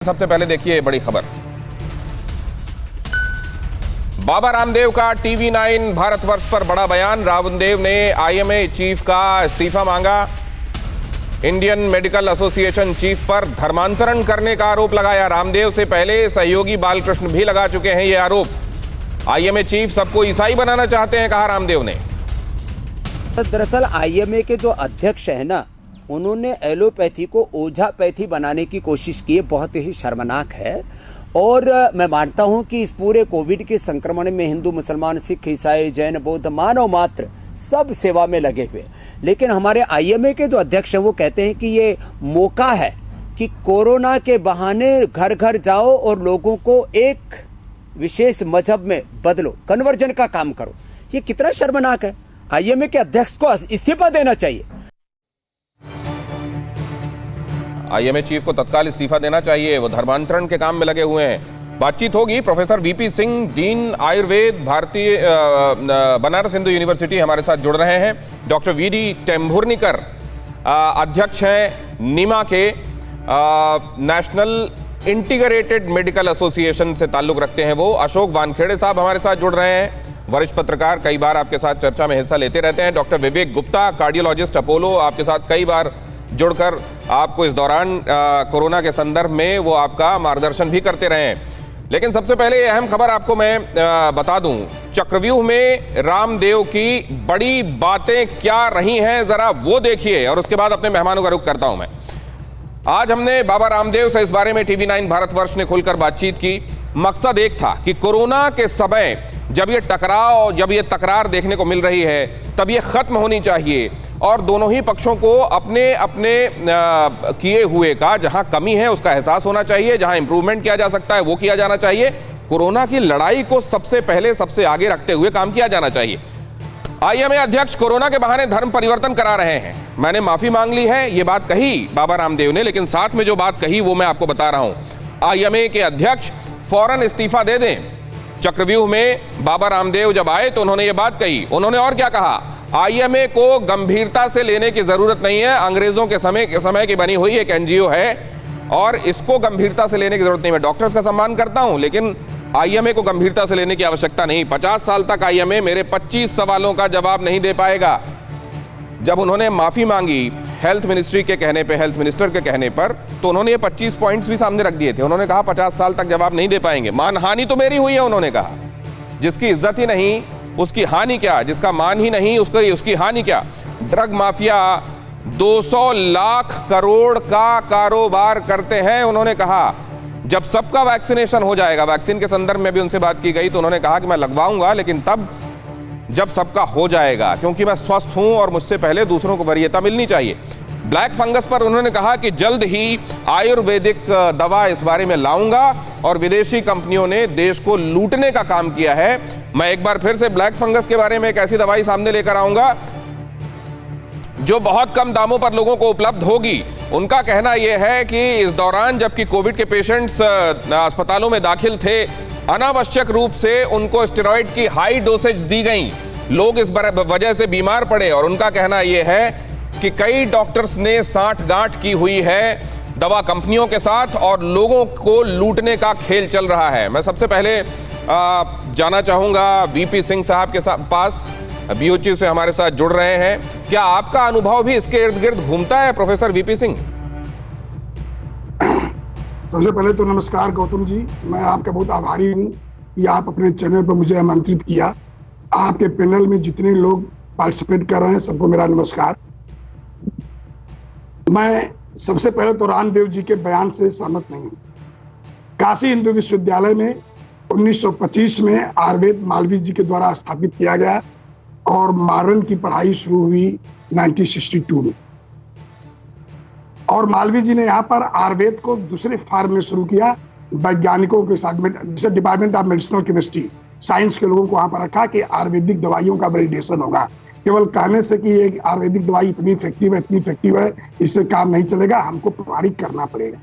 सबसे पहले देखिए बड़ी खबर। बाबा रामदेव का टीवी9 भारतवर्ष पर बड़ा बयान। रामदेव ने आईएमए चीफ का इस्तीफा मांगा। इंडियन मेडिकल एसोसिएशन चीफ पर धर्मांतरण करने का आरोप लगाया। रामदेव से पहले सहयोगी बालकृष्ण भी लगा चुके हैं ये आरोप। आईएमए चीफ सबको ईसाई बनाना चाहते हैं, कहा रामदेव ने। दरअसल आईएमए के जो अध्यक्ष है ना, उन्होंने एलोपैथी को ओझापैथी बनाने की कोशिश की है। बहुत ही शर्मनाक है। और मैं मानता हूं कि इस पूरे कोविड के संक्रमण में हिंदू, मुसलमान, सिख, ईसाई, जैन, बौद्ध, मानव मात्र सब सेवा में लगे हुए। लेकिन हमारे आईएमए के जो अध्यक्ष हैं वो कहते हैं कि ये मौका है कि कोरोना के बहाने घर घर जाओ और लोगों को एक विशेष मजहब में बदलो, कन्वर्जन का काम करो। ये कितना शर्मनाक है। आईएमए के अध्यक्ष को इस्तीफा देना चाहिए। आईएमए चीफ को तत्काल इस्तीफा देना चाहिए, वो धर्मांतरण के काम में लगे हुए हैं। बातचीत होगी। Professor VP Singh, dean Ayurveda, भारतीय बनारस हिंदू यूनिवर्सिटी हमारे साथ जुड़ रहे हैं। डॉक्टर वीडी टेम्भुर्निकर अध्यक्ष हैं नीमा के, नेशनल इंटीग्रेटेड मेडिकल एसोसिएशन से ताल्लुक रखते हैं वो। अशोक वानखेड़े साहब हमारे साथ जुड़ रहे हैं, वरिष्ठ पत्रकार, कई बार आपके साथ चर्चा में हिस्सा लेते रहते हैं। डॉक्टर विवेक गुप्ता, कार्डियोलॉजिस्ट, अपोलो, आपके साथ कई बार जुड़कर आपको इस दौरान कोरोना के संदर्भ में वो आपका मार्गदर्शन भी करते रहे हैं। लेकिन सबसे पहले अहम खबर आपको मैं बता दूं, चक्रव्यूह में रामदेव की बड़ी बातें क्या रही हैं, जरा वो देखिए और उसके बाद अपने मेहमानों का रुख करता हूं मैं। आज हमने बाबा रामदेव से इस बारे में टीवी9 भारतवर्ष ने खुलकर बातचीत की। मकसद एक था कि कोरोना के समय जब ये तकरार देखने को मिल रही है तब ये खत्म होनी चाहिए और दोनों ही पक्षों को अपने अपने किए हुए का जहां कमी है उसका एहसास होना चाहिए, जहां इंप्रूवमेंट किया जा सकता है वो किया जाना चाहिए। कोरोना की लड़ाई को सबसे पहले सबसे आगे रखते हुए काम किया जाना चाहिए। आईएमए अध्यक्ष कोरोना के बहाने धर्म परिवर्तन करा रहे हैं। मैंने माफी मांग ली है, ये बात कही बाबा रामदेव ने, लेकिन साथ में जो बात कही वो मैं आपको बता रहा हूं। आईएमए के अध्यक्ष फौरन इस्तीफा दे दें। चक्रव्यूह में बाबा रामदेव जब आए तो उन्होंने ये बात कही। उन्होंने और क्या कहा, आईएमए को गंभीरता से लेने की जरूरत नहीं है, अंग्रेजों के समय की बनी हुई एक एनजीओ है और इसको गंभीरता से लेने की जरूरत नहीं। मैं डॉक्टर्स का सम्मान करता हूं, लेकिन आईएमए को गंभीरता से लेने की आवश्यकता नहीं। 50 साल तक आईएमए मेरे 25 सवालों का जवाब नहीं दे पाएगा। जब उन्होंने माफी मांगी हेल्थ मिनिस्ट्री के कहने पे, हेल्थ मिनिस्टर के कहने पर, तो उन्होंने ये 25 पॉइंट्स भी सामने रख दिए थे। उन्होंने कहा 50 साल तक जवाब नहीं दे पाएंगे। मानहानि तो मेरी हुई है, उन्होंने कहा। जिसकी इज्जत ही नहीं उसकी हानि क्या, जिसका मान ही नहीं उसकी हानि क्या। ड्रग माफिया 200 लाख करोड़ का कारोबार करते हैं, उन्होंने कहा। जब सबका वैक्सीनेशन हो जाएगा, वैक्सीन के संदर्भ में भी उनसे बात की गई तो उन्होंने कहा कि मैं लगवाऊंगा लेकिन तब जब सबका हो जाएगा, क्योंकि मैं स्वस्थ हूं और मुझसे पहले दूसरों को वरीयता मिलनी चाहिए। ब्लैक फंगस पर उन्होंने कहा कि जल्द ही आयुर्वेदिक दवा इस बारे में लाऊंगा और विदेशी कंपनियों ने देश को लूटने का काम किया है। मैं एक बार फिर से ब्लैक फंगस के बारे में एक ऐसी दवाई सामने लेकर आऊंगा जो बहुत कम दामों पर लोगों को उपलब्ध होगी। उनका कहना यह है कि इस दौरान जबकि कोविड के पेशेंट्स अस्पतालों में दाखिल थे, अनावश्यक रूप से उनको स्टेरॉइड की हाई डोसेज दी गई, लोग इस वजह से बीमार पड़े। और उनका कहना यह है कि कई डॉक्टर्स ने सांठ-गांठ की हुई है दवा कंपनियों के साथ और लोगों को लूटने का खेल चल रहा है। मैं सबसे पहले जाना चाहूंगा वीपी सिंह साहब के पास, बीओची से हमारे साथ जुड़ रहे हैं। क्या आपका अनुभव भी इसके इर्द गिर्द घूमता है, प्रोफेसर वीपी सिंह? सबसे पहले तो नमस्कार गौतम जी, मैं आपका बहुत आभारी हूँ कि आप अपने चैनल पर मुझे आमंत्रित किया। आपके पैनल में जितने लोग पार्टिसिपेट कर रहे हैं सबको मेरा नमस्कार। मैं सबसे पहले तो रामदेव जी के बयान से सहमत नहीं हूँ। काशी हिंदू विश्वविद्यालय में 1925 में आयुर्वेद मालवीय जी के द्वारा स्थापित किया गया और मॉडर्न की पढ़ाई शुरू हुई 1962 में। और मालवीय जी ने यहाँ पर आयुर्वेद को दूसरे फॉर्म में शुरू किया, वैज्ञानिकों के साथ, जैसे department of medicinal chemistry, science के लोगों को वहां पर रखा कि आयुर्वेदिक दवाइयों का वैलिडेशन होगा। केवल कहने से कि एक आयुर्वेदिक दवाई इतनी इफेक्टिव है, इससे काम नहीं चलेगा, हमको प्रमाणित करना पड़ेगा।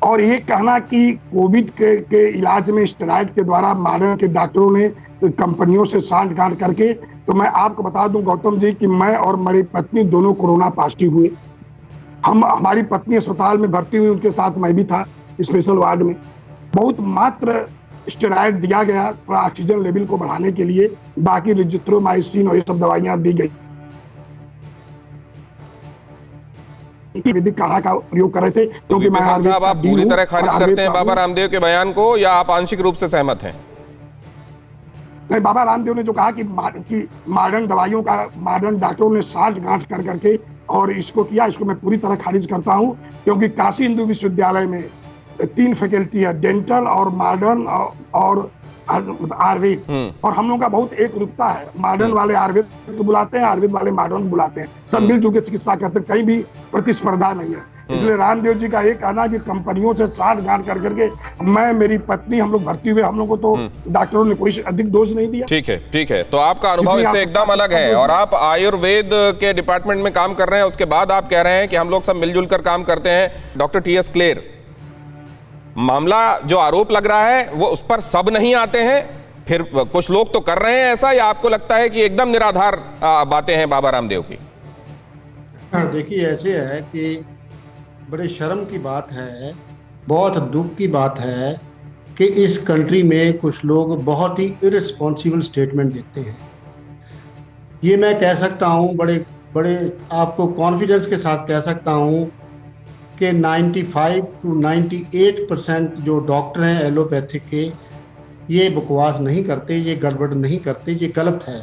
और ये कहना कि कोविड के इलाज में स्टेरॉइड के द्वारा मॉडर्न के डॉक्टरों ने कंपनियों से सांठ-गांठ करके, तो मैं आपको बता दूं गौतम जी कि मैं और मेरी पत्नी दोनों कोरोना पॉजिटिव हुए हमारी पत्नी अस्पताल में भर्ती हुई, उनके साथ मैं भी था स्पेशल वार्ड में। बहुत मात्र स्टेरॉइड दिया गया थोड़ा ऑक्सीजन लेवल को बढ़ाने के लिए, बाकी रिजिथ्रोमाइसिन और ये सब दवाइयां दी गई। वैदिक काढ़ा का प्रयोग कर रहे थे, क्योंकि मैं साहब आप पूरी तरह खारिज करते हैं बाबा रामदेव के बयान को, या आप आंशिक रूप से सहमत हैं? नहीं, बाबा रामदेव ने जो कहा कि मॉडर्न दवाइयों का मॉडर्न डॉक्टरों ने साठ गांठ कर करके और इसको किया, इसको मैं पूरी तरह खारिज करता हूं। क्योंकि काशी हिंदू विश्वविद्यालय में 3 फैकल्टी है, डेंटल और मॉडर्न और आयुर्वेद, और हम लोगों का बहुत एक रूपता है। मॉडर्न वाले आयुर्वेद को बुलाते हैं, आयुर्वेद वाले मॉडर्न को बुलाते हैं, सब मिलजुल के चिकित्सा करते हैं, कहीं भी प्रतिस्पर्धा नहीं है। इसलिए रामदेव जी का एक कहना कि कंपनियों से साठ गांठ कर करके मैं, मेरी पत्नी, हम लोग भर्ती हुए, हम लोग को तो डॉक्टरों ने कोई अधिक डोज नहीं दिया। ठीक है, ठीक है। तो आपका अनुभव इससे एकदम अलग है, और आप आयुर्वेद के डिपार्टमेंट में काम कर रहे हैं, उसके बाद आप कह रहे हैं कि हम लोग सब मिलजुल कर काम करते हैं। Doctor T.S.. क्लेर, मामला जो आरोप लग रहा है वो उस पर सब नहीं आते हैं, फिर कुछ लोग तो कर रहे हैं ऐसा, या आपको लगता है कि एकदम निराधार बातें हैं बाबा रामदेव की? देखिए, ऐसे है कि बड़े शर्म की बात है, बहुत दुख की बात है कि इस कंट्री में कुछ लोग बहुत ही इररिस्पॉन्सिबल स्टेटमेंट देते हैं। ये मैं कह सकता हूँ, बड़े आपको कॉन्फिडेंस के साथ कह सकता हूँ कि 95 to 98% जो डॉक्टर हैं एलोपैथिक के, ये बकवास नहीं करते, ये गड़बड़ नहीं करते, ये गलत है।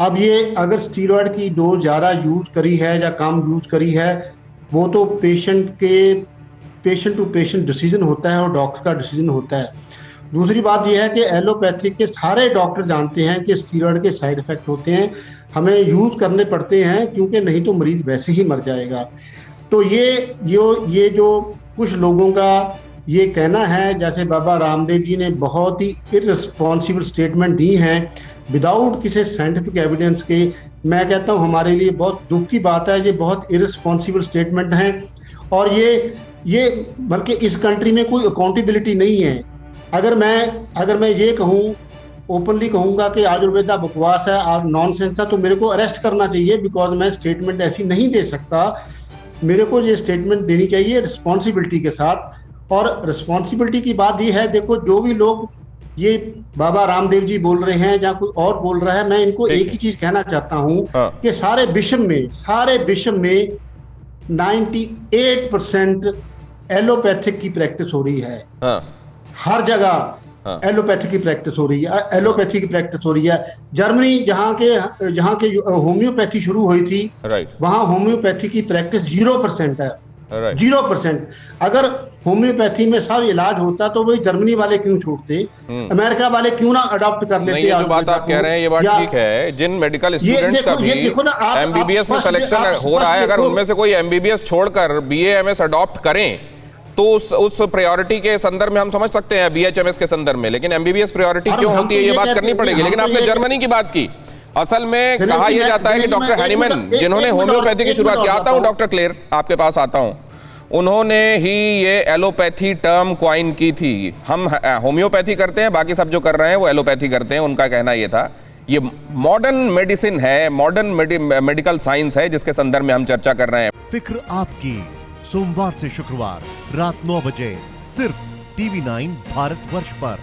अब ये अगर स्टीरॉयड की डोज ज़्यादा यूज़ करी है या कम यूज़ करी है, वो तो पेशेंट टू पेशेंट डिसीजन होता है और डॉक्टर का डिसीजन होता है। दूसरी बात यह है कि एलोपैथिक के सारे डॉक्टर जानते हैं कि स्टीरॉयड के साइड इफ़ेक्ट होते हैं, हमें यूज़ करने पड़ते हैं, क्योंकि नहीं तो मरीज़ वैसे ही मर जाएगा। तो ये जो कुछ लोगों का ये कहना है, जैसे बाबा रामदेव जी ने बहुत ही इररिस्पॉन्सिबल स्टेटमेंट दी हैं विदाउट किसी साइंटिफिक एविडेंस के, मैं कहता हूँ हमारे लिए बहुत दुख की बात है। ये बहुत इररिस्पॉन्सिबल स्टेटमेंट हैं, और ये बल्कि इस कंट्री में कोई अकाउंटेबिलिटी नहीं है। अगर मैं ये कहूँ, ओपनली कहूँगा कि आयुर्वेदा बकवास है और नॉनसेंस है, तो मेरे को अरेस्ट करना चाहिए, बिकॉज मैं स्टेटमेंट ऐसी नहीं दे सकता। मेरे को ये स्टेटमेंट देनी चाहिए रिस्पॉन्सिबिलिटी के साथ। और रिस्पॉन्सिबिलिटी की बात ये है, देखो जो भी लोग ये बाबा रामदेव जी बोल रहे हैं या कोई और बोल रहा है, मैं इनको एक ही चीज कहना चाहता हूँ कि सारे विश्व में 98% एलोपैथिक की प्रैक्टिस हो रही है। हर जगह एलोपैथी की प्रैक्टिस हो रही है। जर्मनी जहाँ के होम्योपैथी शुरू हुई थी, वहाँ होम्योपैथी की प्रैक्टिस 0% है। 0%। अगर होम्योपैथी में सब इलाज होता तो वही जर्मनी वाले क्यों छोड़ते, अमेरिका वाले क्यों ना अडॉप्ट कर लेते? ये जो बात आप कह रहे हैं ये बात ठीक है। जिन मेडिकल स्टूडेंट्स का भी एमबीबीएस में सिलेक्शन हो रहा है, अगर उनमें से कोई एमबीबीएस छोड़कर बीएएमएस अडॉप्ट करें तो उस प्रायोरिटी के संदर्भ में हम समझ सकते हैं बीएचएमएस के संदर्भ में, लेकिन एमबीबीएस प्रायोरिटी क्यों होती है ये बात करनी पड़ेगी। लेकिन आपने जर्मनी की बात की, असल में कहा यह जाता है कि डॉक्टर हैनीमैन जिन्होंने होम्योपैथी की शुरुआत की, आता हूं डॉक्टर क्लेर आपके पास आता हूं, उन्होंने ही ये एलोपैथी टर्म क्वाइन की थी। हम होम्योपैथी करते हैं, बाकी सब जो कर रहे हैं वो एलोपैथी करते हैं। उनका कहना ये था ये मॉडर्न मेडिसिन है, मॉडर्न मेडिकल साइंस है, जिसके संदर्भ में हम चर्चा कर रहे हैं। फिक्र आपकी, सोमवार से शुक्रवार रात 9 बजे सिर्फ TV9 भारतवर्ष पर।